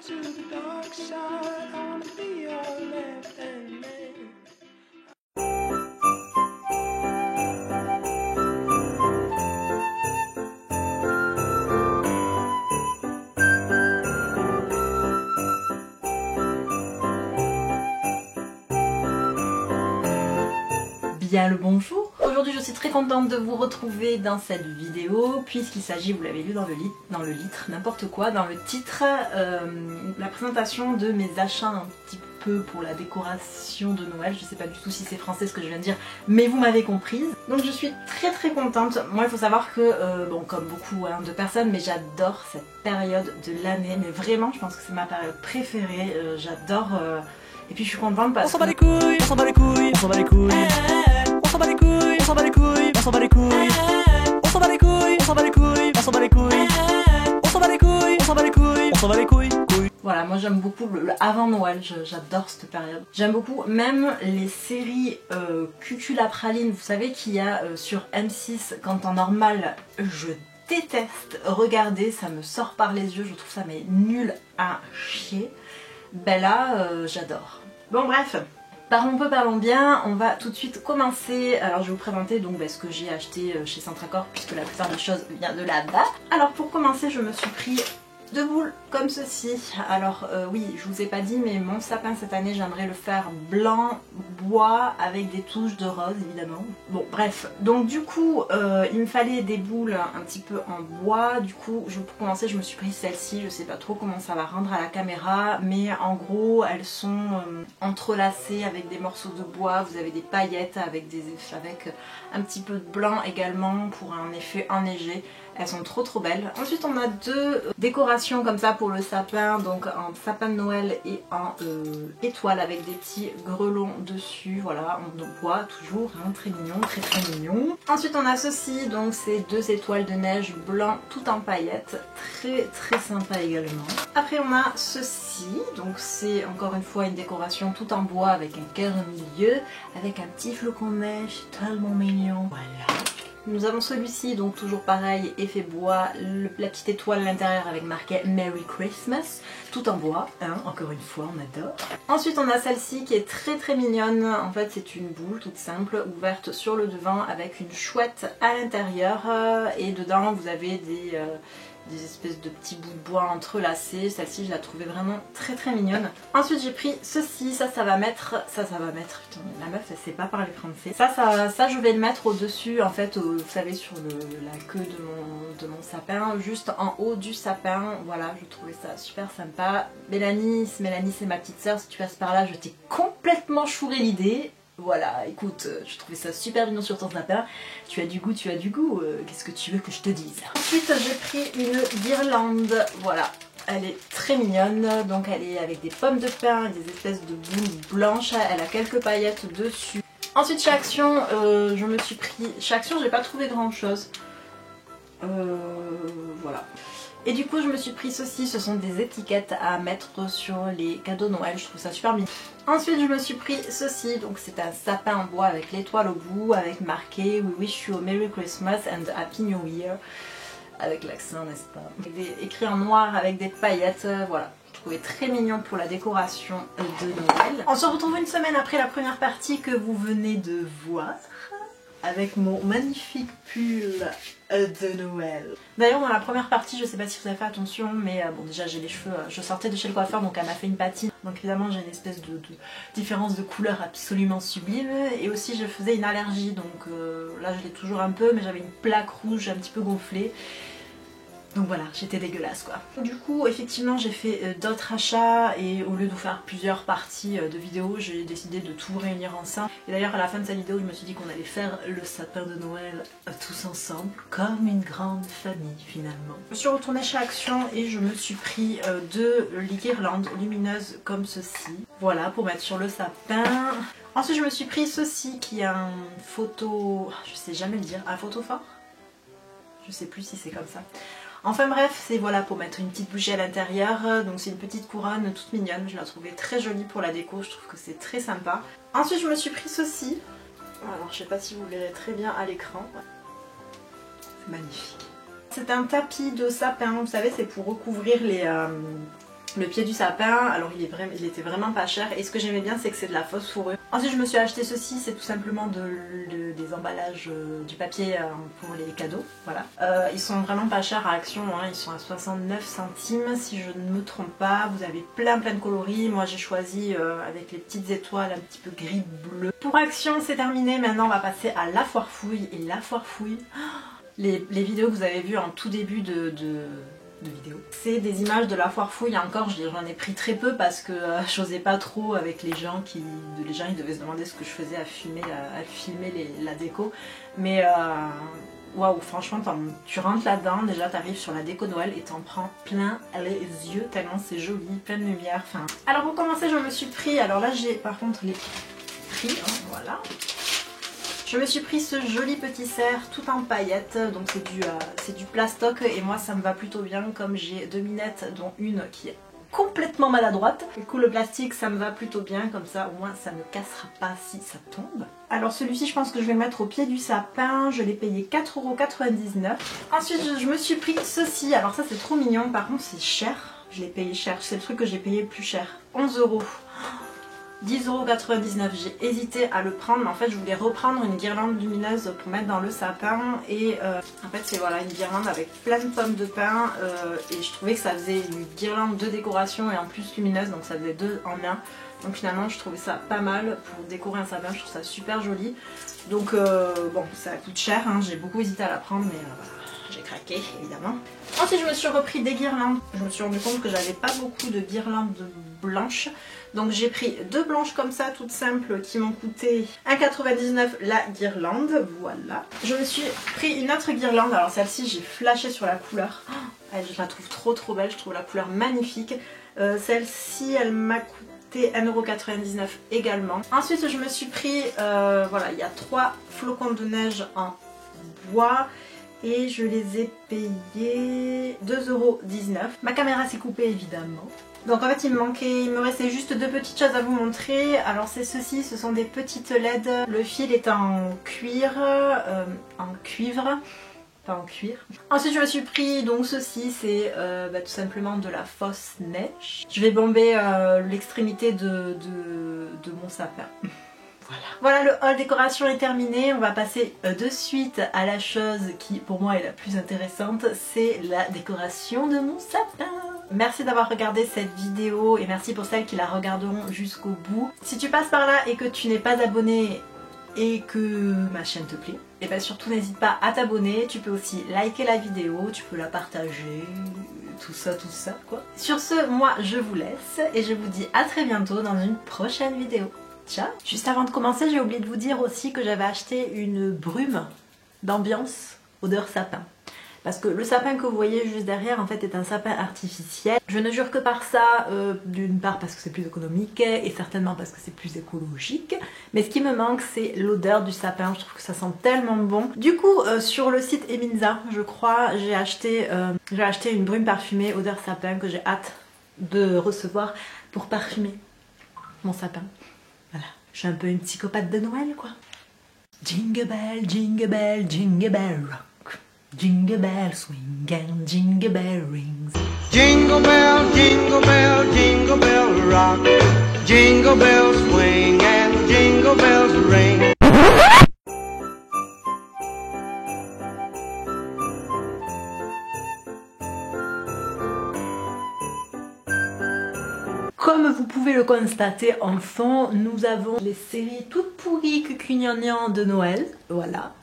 to the dark side. I wanna be your left hand man. Bien le bonjour. Aujourd'hui je suis très contente de vous retrouver dans cette vidéo puisqu'il s'agit, vous l'avez lu dans le titre, n'importe quoi, dans le titre, la présentation de mes achats un petit peu pour la décoration de Noël. Je sais pas du tout si c'est français ce que je viens de dire, mais vous m'avez comprise. Donc je suis très contente. Moi il faut savoir que, bon comme beaucoup de personnes, mais j'adore cette période de l'année, mais vraiment je pense que c'est ma période préférée, j'adore... Et puis je suis contente parce que... On s'en bat les couilles, on s'en bat les couilles, on s'en bat les couilles. On s'en bat les couilles, on s'en bat les couilles, on s'en bat les couilles. On s'en bat les couilles, on s'en bat les couilles, on s'en bat les couilles. On s'en bat les couilles, on s'en bat les couilles, on s'en bat les couilles. Voilà, moi j'aime beaucoup le avant Noël, j'adore cette période. J'aime beaucoup même les séries Cucu la praline, vous savez qu'il y a sur M6 quand en normal, je déteste regarder, ça me sort par les yeux, je trouve ça mais nul à chier. Ben là, j'adore. Bon bref, parlons peu, parlons bien, on va tout de suite commencer. Alors je vais vous présenter donc ce que j'ai acheté chez Centracor puisque la plupart des choses viennent de là-bas. Alors pour commencer, je me suis pris deux boules comme ceci. Alors oui, je vous ai pas dit, mais mon sapin cette année, j'aimerais le faire blanc, bois, avec des touches de rose évidemment. Bon bref, donc du coup, il me fallait des boules un petit peu en bois. Du coup, pour commencer, je me suis pris celle-ci. Je sais pas trop comment ça va rendre à la caméra, mais en gros, elles sont entrelacées avec des morceaux de bois. Vous avez des paillettes avec un petit peu de blanc également pour un effet enneigé. Elles sont trop belles. Ensuite on a deux décorations comme ça pour le sapin, donc en sapin de Noël et en étoile avec des petits grelons dessus, voilà, en bois toujours, hein, très mignon, très mignon. Ensuite on a ceci, donc c'est deux étoiles de neige blanc tout en paillettes, très sympa également. Après on a ceci, donc c'est encore une fois une décoration tout en bois avec un cœur au milieu, avec un petit flocon de neige, tellement mignon, voilà. Nous avons celui-ci, donc toujours pareil, effet bois, la petite étoile à l'intérieur avec marqué Merry Christmas, tout en bois, hein, encore une fois, on adore. Ensuite on a celle-ci qui est très mignonne, en fait c'est une boule toute simple, ouverte sur le devant avec une chouette à l'intérieur, et dedans vous avez des espèces de petits bouts de bois entrelacés. Celle-ci je la trouvais vraiment très mignonne. Ensuite j'ai pris ceci, ça va mettre, putain la meuf elle sait pas parler français. Ça je vais le mettre au dessus en fait, vous savez sur la queue de mon sapin, juste en haut du sapin, voilà, je trouvais ça super sympa. Mélanie c'est ma petite soeur, si tu passes par là je t'ai complètement chouré l'idée. Voilà, écoute, je trouvais ça super mignon sur ton sapin. Tu as du goût, qu'est-ce que tu veux que je te dise? Ensuite, j'ai pris une guirlande, voilà. Elle est très mignonne, donc elle est avec des pommes de pin, des espèces de boules blanches, elle a quelques paillettes dessus. Ensuite, chez Action, je me suis pris... Chez Action, j'ai pas trouvé grand chose. Voilà. Et du coup je me suis pris ceci, ce sont des étiquettes à mettre sur les cadeaux Noël, je trouve ça super mignon. Ensuite je me suis pris ceci, donc c'est un sapin en bois avec l'étoile au bout, avec marqué We wish you a Merry Christmas and Happy New Year, avec l'accent n'est-ce pas, écrit en noir avec des paillettes, voilà. Je trouvais très mignon pour la décoration de Noël. On se retrouve une semaine après la première partie que vous venez de voir, avec mon magnifique pull de Noël. D'ailleurs dans la première partie, je sais pas si vous avez fait attention, mais bon déjà j'ai les cheveux, je sortais de chez le coiffeur donc elle m'a fait une patine. Donc évidemment j'ai une espèce de différence de couleur absolument sublime. Et aussi je faisais une allergie, donc là je l'ai toujours un peu, mais j'avais une plaque rouge un petit peu gonflée. Donc voilà, j'étais dégueulasse quoi. Du coup effectivement j'ai fait d'autres achats et au lieu de vous faire plusieurs parties de vidéos, j'ai décidé de tout réunir ensemble. Et d'ailleurs à la fin de cette vidéo je me suis dit qu'on allait faire le sapin de Noël tous ensemble, comme une grande famille finalement. Je me suis retournée chez Action et je me suis pris deux guirlandes lumineuses comme ceci. Voilà, pour mettre sur le sapin. Ensuite je me suis pris ceci qui est un photo... je sais jamais le dire, un photophore? Je sais plus si c'est comme ça. Enfin bref, c'est voilà pour mettre une petite bougie à l'intérieur, donc c'est une petite couronne toute mignonne, je la trouvais très jolie pour la déco, je trouve que c'est très sympa. Ensuite je me suis pris ceci, alors je sais pas si vous verrez très bien à l'écran, c'est magnifique. C'est un tapis de sapin, vous savez c'est pour recouvrir le pied du sapin. Alors il était vraiment pas cher et ce que j'aimais bien c'est que c'est de la fausse fourrure. Ensuite je me suis acheté ceci, c'est tout simplement des emballages, du papier pour les cadeaux, voilà. Ils sont vraiment pas chers à Action, hein. Ils sont à 69 centimes si je ne me trompe pas. Vous avez plein de coloris, moi j'ai choisi avec les petites étoiles un petit peu gris bleu. Pour Action c'est terminé, maintenant on va passer à la foire fouille. Et la foire fouille, les vidéos que vous avez vues en tout début de vidéo, c'est des images de la foire fouille. Encore j'en ai pris très peu parce que j'osais pas trop avec les gens ils devaient se demander ce que je faisais à filmer la déco, mais waouh, franchement tu rentres là-dedans, déjà t'arrives sur la déco Noël et t'en prends plein les yeux tellement c'est joli, plein de lumière, enfin. Alors pour commencer je me suis pris, alors là j'ai par contre les prix, hein, voilà. Je me suis pris ce joli petit cerf tout en paillettes, donc c'est du plastoc et moi ça me va plutôt bien comme j'ai 2 minettes dont une qui est complètement maladroite. Du coup le plastique ça me va plutôt bien, comme ça au moins ça ne cassera pas si ça tombe. Alors celui-ci je pense que je vais le mettre au pied du sapin, je l'ai payé 4,99 €. Ensuite je me suis pris ceci, alors ça c'est trop mignon, par contre c'est cher, je l'ai payé cher, c'est le truc que j'ai payé le plus cher, 11 €. 10,99 €, j'ai hésité à le prendre mais en fait je voulais reprendre une guirlande lumineuse pour mettre dans le sapin et en fait c'est voilà une guirlande avec plein de pommes de pin et je trouvais que ça faisait une guirlande de décoration et en plus lumineuse, donc ça faisait 2 en 1. Donc finalement je trouvais ça pas mal pour décorer un sapin, je trouve ça super joli. Donc bon ça coûte cher, hein, j'ai beaucoup hésité à la prendre mais voilà, j'ai craqué évidemment. Ensuite je me suis repris des guirlandes, je me suis rendu compte que j'avais pas beaucoup de guirlandes blanches. Donc j'ai pris 2 blanches comme ça, toutes simples, qui m'ont coûté 1,99 € la guirlande, voilà. Je me suis pris une autre guirlande, alors celle-ci j'ai flashé sur la couleur. Oh, je la trouve trop belle, je trouve la couleur magnifique. Celle-ci elle m'a coûté 1,99 € également. Ensuite je me suis pris, voilà, il y a 3 flocons de neige en bois. Et je les ai payés 2,19 €. Ma caméra s'est coupée évidemment. Donc en fait il me restait juste 2 petites choses à vous montrer. Alors c'est ceci, ce sont des petites LED. Le fil est en cuir, en cuivre, pas en cuir. Ensuite je me suis pris donc ceci, c'est tout simplement de la fausse neige. Je vais bomber l'extrémité de mon sapin. Voilà, le haul décoration est terminé, on va passer de suite à la chose qui pour moi est la plus intéressante, c'est la décoration de mon sapin. Merci d'avoir regardé cette vidéo et merci pour celles qui la regarderont jusqu'au bout. Si tu passes par là et que tu n'es pas abonné et que ma chaîne te plaît, et bien surtout n'hésite pas à t'abonner, tu peux aussi liker la vidéo, tu peux la partager, tout ça quoi. Sur ce, moi je vous laisse et je vous dis à très bientôt dans une prochaine vidéo. Ciao. Juste avant de commencer, j'ai oublié de vous dire aussi que j'avais acheté une brume d'ambiance odeur sapin. Parce que le sapin que vous voyez juste derrière en fait est un sapin artificiel. Je ne jure que par ça, d'une part parce que c'est plus économique et certainement parce que c'est plus écologique. Mais ce qui me manque c'est l'odeur du sapin, je trouve que ça sent tellement bon. Du coup sur le site Eminza je crois, j'ai acheté une brume parfumée odeur sapin que j'ai hâte de recevoir pour parfumer mon sapin. Voilà, je suis un peu une psychopathe de Noël quoi. Jingle bell, jingle bell, jingle bell rock. Jingle bell swing and jingle bell rings. Jingle bell, jingle bell, jingle bell rock. Jingle bells swing and jingle bells ring. Comme vous pouvez le constater en fond, nous avons les séries toutes pourries cucugnanant de Noël. Voilà.